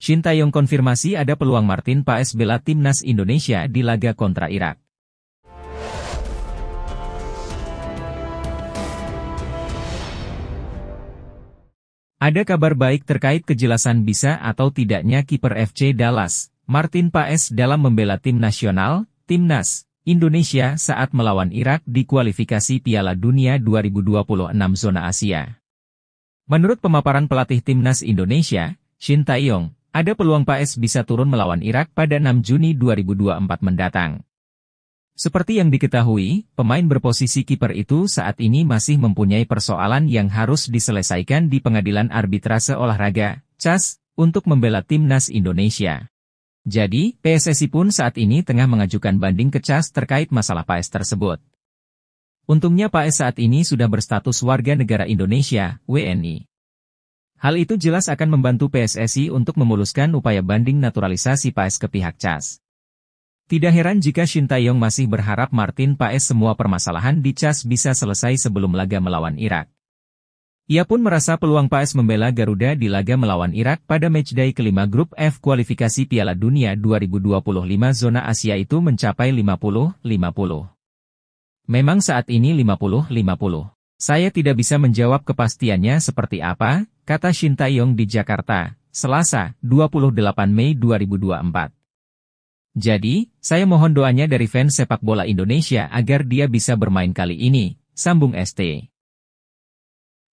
Shin Tae-yong konfirmasi ada peluang Martin Paes bela timnas Indonesia di laga kontra Irak. Ada kabar baik terkait kejelasan bisa atau tidaknya kiper FC Dallas, Martin Paes dalam membela tim nasional, timnas Indonesia saat melawan Irak di kualifikasi Piala Dunia 2026 zona Asia. Menurut pemaparan pelatih timnas Indonesia, Shin Tae-yong, ada peluang Paes bisa turun melawan Irak pada 6 Juni 2024 mendatang. Seperti yang diketahui, pemain berposisi kiper itu saat ini masih mempunyai persoalan yang harus diselesaikan di Pengadilan Arbitrase Olahraga, CAS, untuk membela timnas Indonesia. Jadi, PSSI pun saat ini tengah mengajukan banding ke CAS terkait masalah Paes tersebut. Untungnya Paes saat ini sudah berstatus warga negara Indonesia, WNI. Hal itu jelas akan membantu PSSI untuk memuluskan upaya banding naturalisasi Paes ke pihak CAS. Tidak heran jika Shin Tae-yong masih berharap Martin Paes semua permasalahan di CAS bisa selesai sebelum laga melawan Irak. Ia pun merasa peluang Paes membela Garuda di laga melawan Irak pada matchday kelima grup F kualifikasi Piala Dunia 2025 zona Asia itu mencapai 50-50. Memang saat ini 50-50. Saya tidak bisa menjawab kepastiannya seperti apa, kata Shin Tae-yong di Jakarta, Selasa, 28 Mei 2024. Jadi, saya mohon doanya dari fans sepak bola Indonesia agar dia bisa bermain kali ini, sambung ST.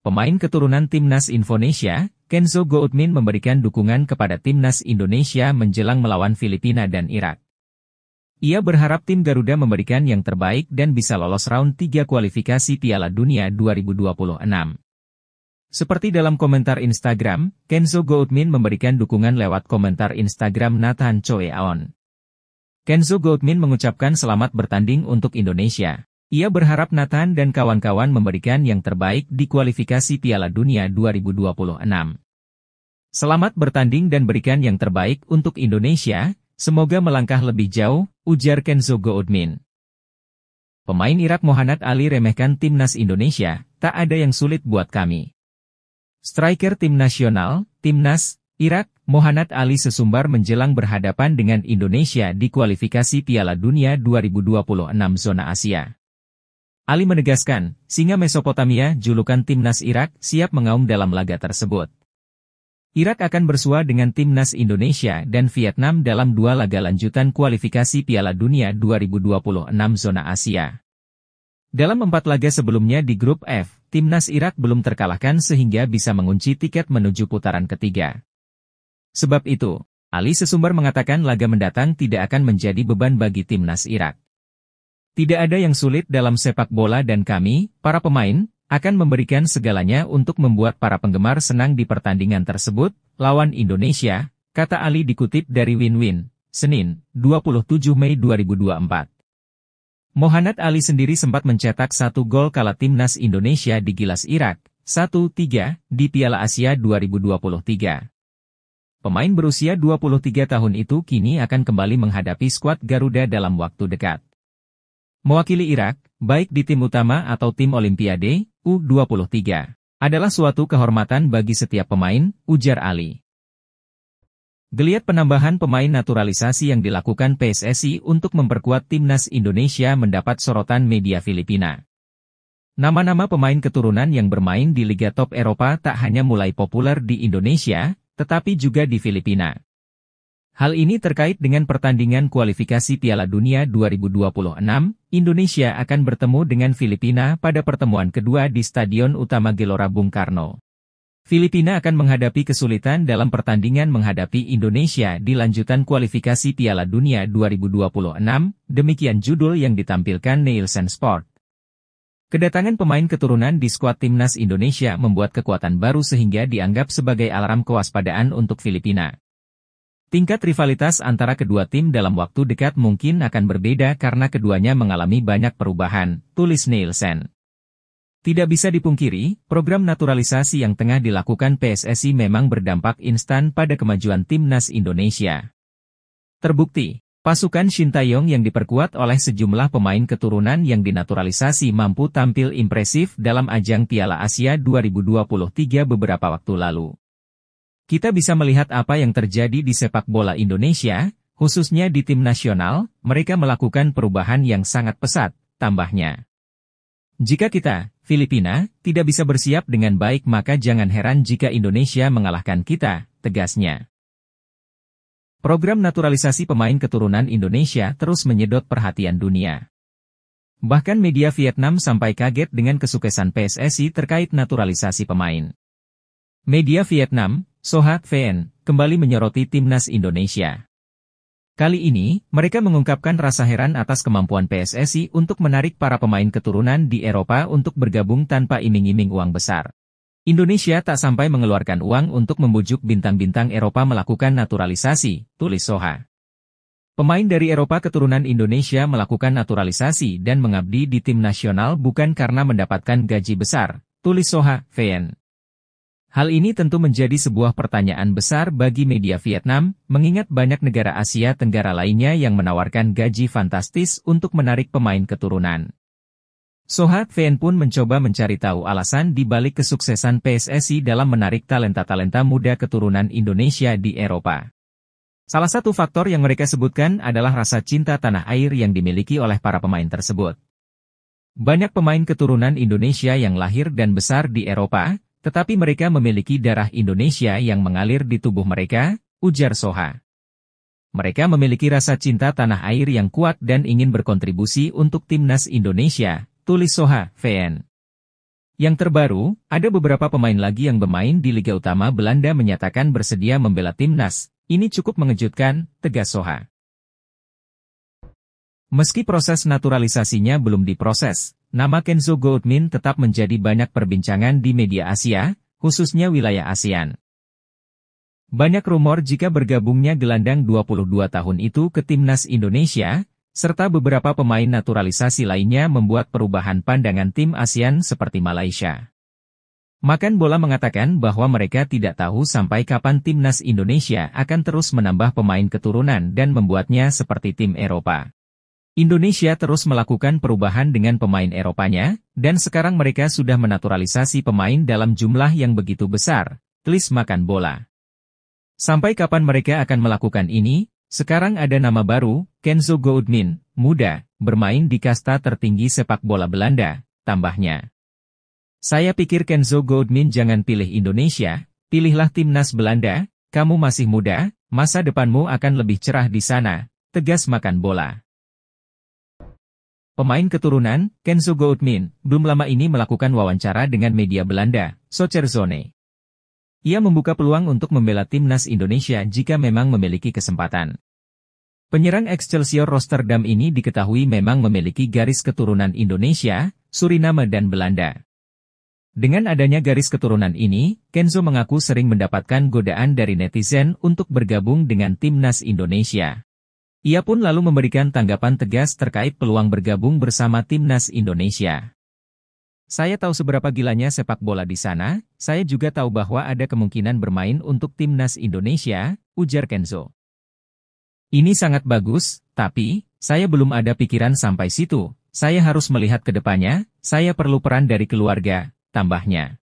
Pemain keturunan Timnas Indonesia, Kenzo Goutmin memberikan dukungan kepada Timnas Indonesia menjelang melawan Filipina dan Irak. Ia berharap tim Garuda memberikan yang terbaik dan bisa lolos round 3 kualifikasi Piala Dunia 2026. Seperti dalam komentar Instagram, Kenzo Goutmin memberikan dukungan lewat komentar Instagram Nathan Choeaon. Kenzo Goutmin mengucapkan selamat bertanding untuk Indonesia. Ia berharap Nathan dan kawan-kawan memberikan yang terbaik di kualifikasi Piala Dunia 2026. Selamat bertanding dan berikan yang terbaik untuk Indonesia, semoga melangkah lebih jauh, ujar Kenzo Goutmin. Pemain Irak Mohanad Ali remehkan timnas Indonesia, tak ada yang sulit buat kami. Striker tim nasional, timnas, Irak, Mohanad Ali sesumbar menjelang berhadapan dengan Indonesia di kualifikasi Piala Dunia 2026 zona Asia. Ali menegaskan, singa Mesopotamia julukan timnas Irak siap mengaum dalam laga tersebut. Irak akan bersua dengan timnas Indonesia dan Vietnam dalam 2 laga lanjutan kualifikasi Piala Dunia 2026 zona Asia. Dalam 4 laga sebelumnya di grup F, timnas Irak belum terkalahkan sehingga bisa mengunci tiket menuju putaran ketiga. Sebab itu, Ali sesumbar mengatakan laga mendatang tidak akan menjadi beban bagi timnas Irak. Tidak ada yang sulit dalam sepak bola dan kami, para pemain, akan memberikan segalanya untuk membuat para penggemar senang di pertandingan tersebut, lawan Indonesia, kata Ali dikutip dari Win-Win, Senin, 27 Mei 2024. Mohanad Ali sendiri sempat mencetak 1 gol kala timnas Indonesia digilas Irak, 1-3, di Piala Asia 2023. Pemain berusia 23 tahun itu kini akan kembali menghadapi skuad Garuda dalam waktu dekat. Mewakili Irak, baik di tim utama atau tim Olimpiade, U23, adalah suatu kehormatan bagi setiap pemain, ujar Ali. Geliat penambahan pemain naturalisasi yang dilakukan PSSI untuk memperkuat timnas Indonesia mendapat sorotan media Filipina. Nama-nama pemain keturunan yang bermain di Liga Top Eropa tak hanya mulai populer di Indonesia, tetapi juga di Filipina. Hal ini terkait dengan pertandingan kualifikasi Piala Dunia 2026, Indonesia akan bertemu dengan Filipina pada pertemuan kedua di Stadion Utama Gelora Bung Karno. Filipina akan menghadapi kesulitan dalam pertandingan menghadapi Indonesia di lanjutan kualifikasi Piala Dunia 2026, demikian judul yang ditampilkan Nielsen Sport. Kedatangan pemain keturunan di skuad timnas Indonesia membuat kekuatan baru sehingga dianggap sebagai alarm kewaspadaan untuk Filipina. Tingkat rivalitas antara kedua tim dalam waktu dekat mungkin akan berbeda karena keduanya mengalami banyak perubahan, tulis Nielsen. Tidak bisa dipungkiri, program naturalisasi yang tengah dilakukan PSSI memang berdampak instan pada kemajuan timnas Indonesia. Terbukti, pasukan Shin Tae-yong yang diperkuat oleh sejumlah pemain keturunan yang dinaturalisasi mampu tampil impresif dalam ajang Piala Asia 2023 beberapa waktu lalu. Kita bisa melihat apa yang terjadi di sepak bola Indonesia, khususnya di tim nasional, mereka melakukan perubahan yang sangat pesat, tambahnya. Jika kita, Filipina, tidak bisa bersiap dengan baik maka jangan heran jika Indonesia mengalahkan kita, tegasnya. Program naturalisasi pemain keturunan Indonesia terus menyedot perhatian dunia. Bahkan media Vietnam sampai kaget dengan kesuksesan PSSI terkait naturalisasi pemain. Media Vietnam, Soha VN, kembali menyoroti timnas Indonesia. Kali ini, mereka mengungkapkan rasa heran atas kemampuan PSSI untuk menarik para pemain keturunan di Eropa untuk bergabung tanpa iming-iming uang besar. Indonesia tak sampai mengeluarkan uang untuk membujuk bintang-bintang Eropa melakukan naturalisasi, tulis Soha. Pemain dari Eropa keturunan Indonesia melakukan naturalisasi dan mengabdi di tim nasional bukan karena mendapatkan gaji besar, tulis Soha VN. Hal ini tentu menjadi sebuah pertanyaan besar bagi media Vietnam, mengingat banyak negara Asia Tenggara lainnya yang menawarkan gaji fantastis untuk menarik pemain keturunan. Soha VN pun mencoba mencari tahu alasan di balik kesuksesan PSSI dalam menarik talenta-talenta muda keturunan Indonesia di Eropa. Salah satu faktor yang mereka sebutkan adalah rasa cinta tanah air yang dimiliki oleh para pemain tersebut. Banyak pemain keturunan Indonesia yang lahir dan besar di Eropa, tetapi mereka memiliki darah Indonesia yang mengalir di tubuh mereka, ujar Soha. Mereka memiliki rasa cinta tanah air yang kuat dan ingin berkontribusi untuk timnas Indonesia, tulis Soha VN. Yang terbaru, ada beberapa pemain lagi yang bermain di Liga Utama Belanda menyatakan bersedia membela timnas. Ini cukup mengejutkan, tegas Soha. Meski proses naturalisasinya belum diproses, nama Kenzo Goudmin tetap menjadi banyak perbincangan di media Asia, khususnya wilayah ASEAN. Banyak rumor jika bergabungnya gelandang 22 tahun itu ke timnas Indonesia, serta beberapa pemain naturalisasi lainnya membuat perubahan pandangan tim ASEAN seperti Malaysia. Makan Bola mengatakan bahwa mereka tidak tahu sampai kapan timnas Indonesia akan terus menambah pemain keturunan dan membuatnya seperti tim Eropa. Indonesia terus melakukan perubahan dengan pemain Eropanya, dan sekarang mereka sudah menaturalisasi pemain dalam jumlah yang begitu besar, tulis Makan Bola. Sampai kapan mereka akan melakukan ini? Sekarang ada nama baru, Kenzo Goudmin, muda, bermain di kasta tertinggi sepak bola Belanda, tambahnya. Saya pikir Kenzo Goudmin jangan pilih Indonesia, pilihlah timnas Belanda, kamu masih muda, masa depanmu akan lebih cerah di sana, tegas Makan Bola. Pemain keturunan, Kenzo Goudmin, belum lama ini melakukan wawancara dengan media Belanda, Soccerzone. Ia membuka peluang untuk membela timnas Indonesia jika memang memiliki kesempatan. Penyerang Excelsior Rotterdam ini diketahui memang memiliki garis keturunan Indonesia, Suriname dan Belanda. Dengan adanya garis keturunan ini, Kenzo mengaku sering mendapatkan godaan dari netizen untuk bergabung dengan timnas Indonesia. Ia pun lalu memberikan tanggapan tegas terkait peluang bergabung bersama timnas Indonesia. Saya tahu seberapa gilanya sepak bola di sana, saya juga tahu bahwa ada kemungkinan bermain untuk timnas Indonesia, ujar Kenzo. Ini sangat bagus, tapi, saya belum ada pikiran sampai situ, saya harus melihat ke depannya, saya perlu peran dari keluarga. Tambahnya.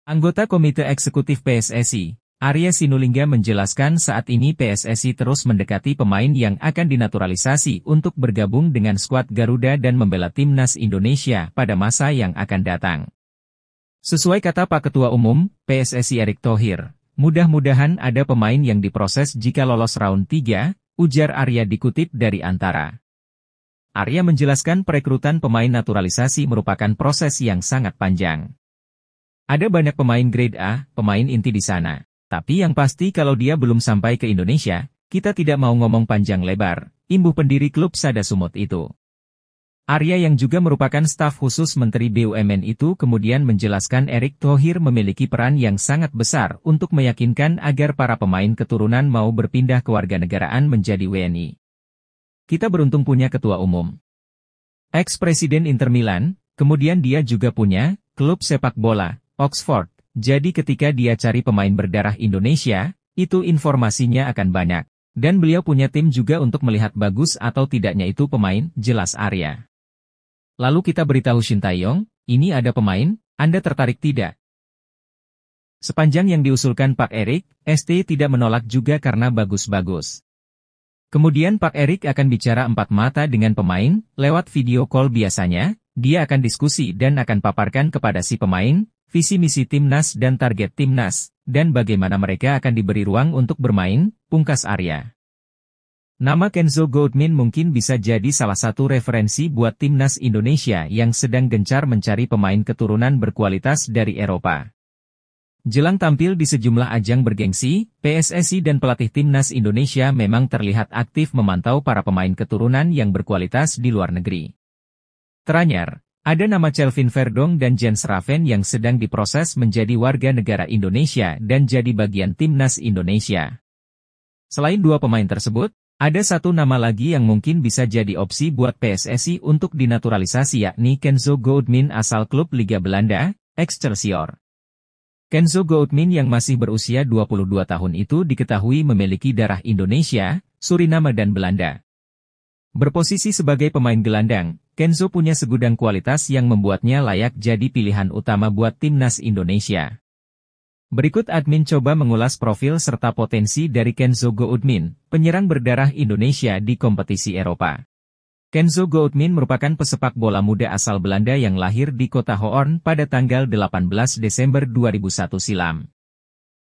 Anggota Komite Eksekutif PSSI, Arya Sinulinga menjelaskan saat ini PSSI terus mendekati pemain yang akan dinaturalisasi untuk bergabung dengan skuad Garuda dan membela timnas Indonesia pada masa yang akan datang. Sesuai kata Pak Ketua Umum, PSSI Erick Thohir, mudah-mudahan ada pemain yang diproses jika lolos round 3, ujar Arya dikutip dari Antara. Arya menjelaskan perekrutan pemain naturalisasi merupakan proses yang sangat panjang. Ada banyak pemain grade A, pemain inti di sana. Tapi yang pasti kalau dia belum sampai ke Indonesia, kita tidak mau ngomong panjang lebar, imbuh pendiri klub Sada Sumut itu. Arya yang juga merupakan staf khusus Menteri BUMN itu kemudian menjelaskan Erick Thohir memiliki peran yang sangat besar untuk meyakinkan agar para pemain keturunan mau berpindah kewarganegaraan menjadi WNI. Kita beruntung punya ketua umum. Ex-presiden Inter Milan, kemudian dia juga punya klub sepak bola, Oxford. Jadi ketika dia cari pemain berdarah Indonesia, itu informasinya akan banyak. Dan beliau punya tim juga untuk melihat bagus atau tidaknya itu pemain, jelas Arya. Lalu kita beritahu Shin Tae-yong, ini ada pemain, Anda tertarik tidak? Sepanjang yang diusulkan Pak Erik, ST tidak menolak juga karena bagus-bagus. Kemudian Pak Erik akan bicara empat mata dengan pemain, lewat video call biasanya, dia akan diskusi dan akan paparkan kepada si pemain, visi misi timnas dan target timnas, dan bagaimana mereka akan diberi ruang untuk bermain, pungkas Arya. Nama Kenzo Goldmin mungkin bisa jadi salah satu referensi buat timnas Indonesia yang sedang gencar mencari pemain keturunan berkualitas dari Eropa. Jelang tampil di sejumlah ajang bergengsi, PSSI dan pelatih timnas Indonesia memang terlihat aktif memantau para pemain keturunan yang berkualitas di luar negeri. Teranyar, ada nama Kelvin Verdong dan Jens Raven yang sedang diproses menjadi warga negara Indonesia dan jadi bagian timnas Indonesia. Selain dua pemain tersebut, ada satu nama lagi yang mungkin bisa jadi opsi buat PSSI untuk dinaturalisasi yakni Kenzo Goldmin asal klub Liga Belanda, Excelsior. Kenzo Goldmin yang masih berusia 22 tahun itu diketahui memiliki darah Indonesia, Suriname dan Belanda. Berposisi sebagai pemain gelandang, Kenzo punya segudang kualitas yang membuatnya layak jadi pilihan utama buat timnas Indonesia. Berikut admin coba mengulas profil serta potensi dari Kenzo Goldmin, penyerang berdarah Indonesia di kompetisi Eropa. Kenzo Goldmin merupakan pesepak bola muda asal Belanda yang lahir di kota Hoorn pada tanggal 18 Desember 2001 silam.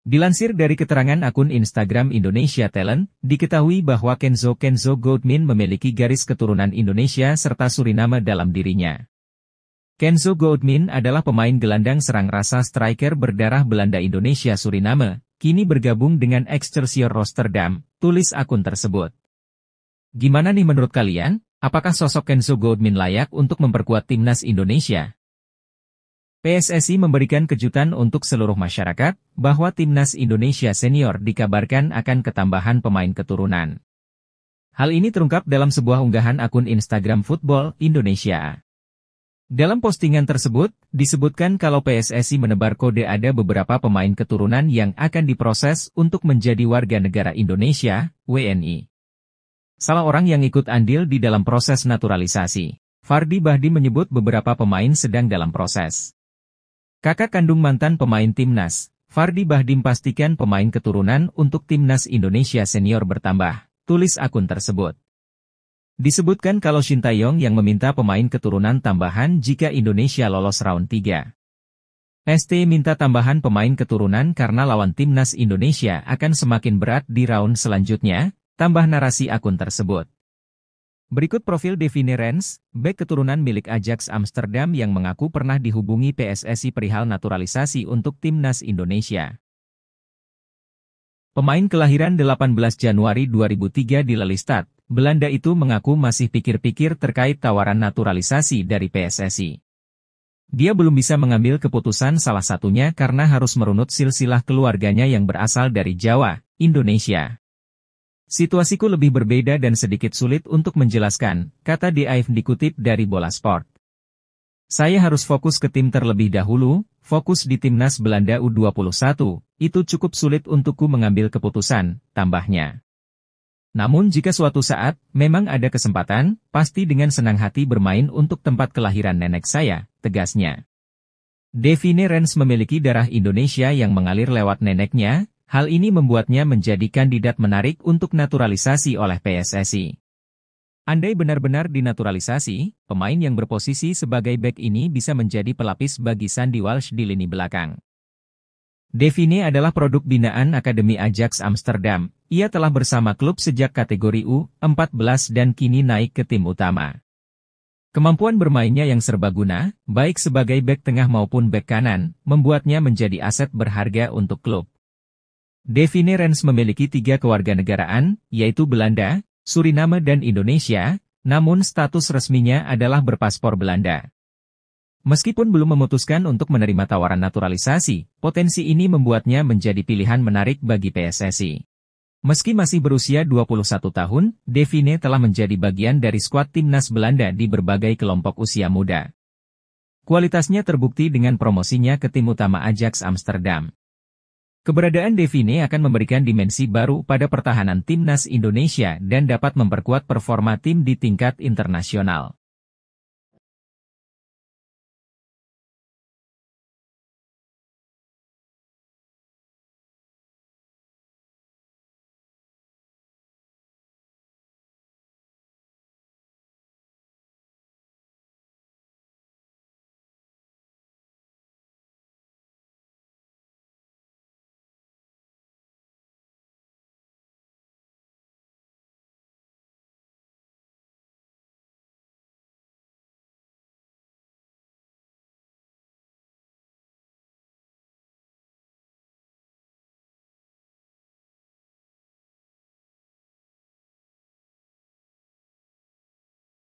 Dilansir dari keterangan akun Instagram Indonesia Talent, diketahui bahwa Kenzo Goldmin memiliki garis keturunan Indonesia serta Suriname dalam dirinya. Kenzo Goldmin adalah pemain gelandang serang rasa striker berdarah Belanda Indonesia Suriname, kini bergabung dengan Excelsior Rotterdam, tulis akun tersebut. Gimana nih menurut kalian? Apakah sosok Kenzo Goldmin layak untuk memperkuat timnas Indonesia? PSSI memberikan kejutan untuk seluruh masyarakat, bahwa timnas Indonesia senior dikabarkan akan ketambahan pemain keturunan. Hal ini terungkap dalam sebuah unggahan akun Instagram Football Indonesia. Dalam postingan tersebut, disebutkan kalau PSSI menebar kode ada beberapa pemain keturunan yang akan diproses untuk menjadi warga negara Indonesia, WNI. Salah orang yang ikut andil di dalam proses naturalisasi, Fardi Bahdim menyebut beberapa pemain sedang dalam proses. Kakak kandung mantan pemain timnas, Fardi Bahdim pastikan pemain keturunan untuk timnas Indonesia senior bertambah, tulis akun tersebut. Disebutkan kalau Shin Taeyong yang meminta pemain keturunan tambahan jika Indonesia lolos round 3. ST minta tambahan pemain keturunan karena lawan timnas Indonesia akan semakin berat di round selanjutnya, tambah narasi akun tersebut. Berikut profil Devine Rens, bek keturunan milik Ajax Amsterdam yang mengaku pernah dihubungi PSSI perihal naturalisasi untuk timnas Indonesia. Pemain kelahiran 18 Januari 2003 di Lelystad, Belanda itu mengaku masih pikir-pikir terkait tawaran naturalisasi dari PSSI. Dia belum bisa mengambil keputusan salah satunya karena harus merunut silsilah keluarganya yang berasal dari Jawa, Indonesia. Situasiku lebih berbeda dan sedikit sulit untuk menjelaskan, kata Diaif dikutip dari Bola Sport. Saya harus fokus ke tim terlebih dahulu, fokus di timnas Belanda U21, itu cukup sulit untukku mengambil keputusan, tambahnya. Namun jika suatu saat, memang ada kesempatan, pasti dengan senang hati bermain untuk tempat kelahiran nenek saya, tegasnya. Devine Rens memiliki darah Indonesia yang mengalir lewat neneknya, hal ini membuatnya menjadi kandidat menarik untuk naturalisasi oleh PSSI. Andai benar-benar dinaturalisasi, pemain yang berposisi sebagai bek ini bisa menjadi pelapis bagi Sandy Walsh di lini belakang. Devine adalah produk binaan Akademi Ajax Amsterdam. Ia telah bersama klub sejak kategori U14 dan kini naik ke tim utama. Kemampuan bermainnya yang serbaguna, baik sebagai bek tengah maupun bek kanan, membuatnya menjadi aset berharga untuk klub. Devine Rens memiliki 3 kewarganegaraan, yaitu Belanda, Suriname dan Indonesia, namun status resminya adalah berpaspor Belanda. Meskipun belum memutuskan untuk menerima tawaran naturalisasi, potensi ini membuatnya menjadi pilihan menarik bagi PSSI. Meski masih berusia 21 tahun, Devine telah menjadi bagian dari skuad timnas Belanda di berbagai kelompok usia muda. Kualitasnya terbukti dengan promosinya ke tim utama Ajax Amsterdam. Keberadaan Devine akan memberikan dimensi baru pada pertahanan timnas Indonesia dan dapat memperkuat performa tim di tingkat internasional.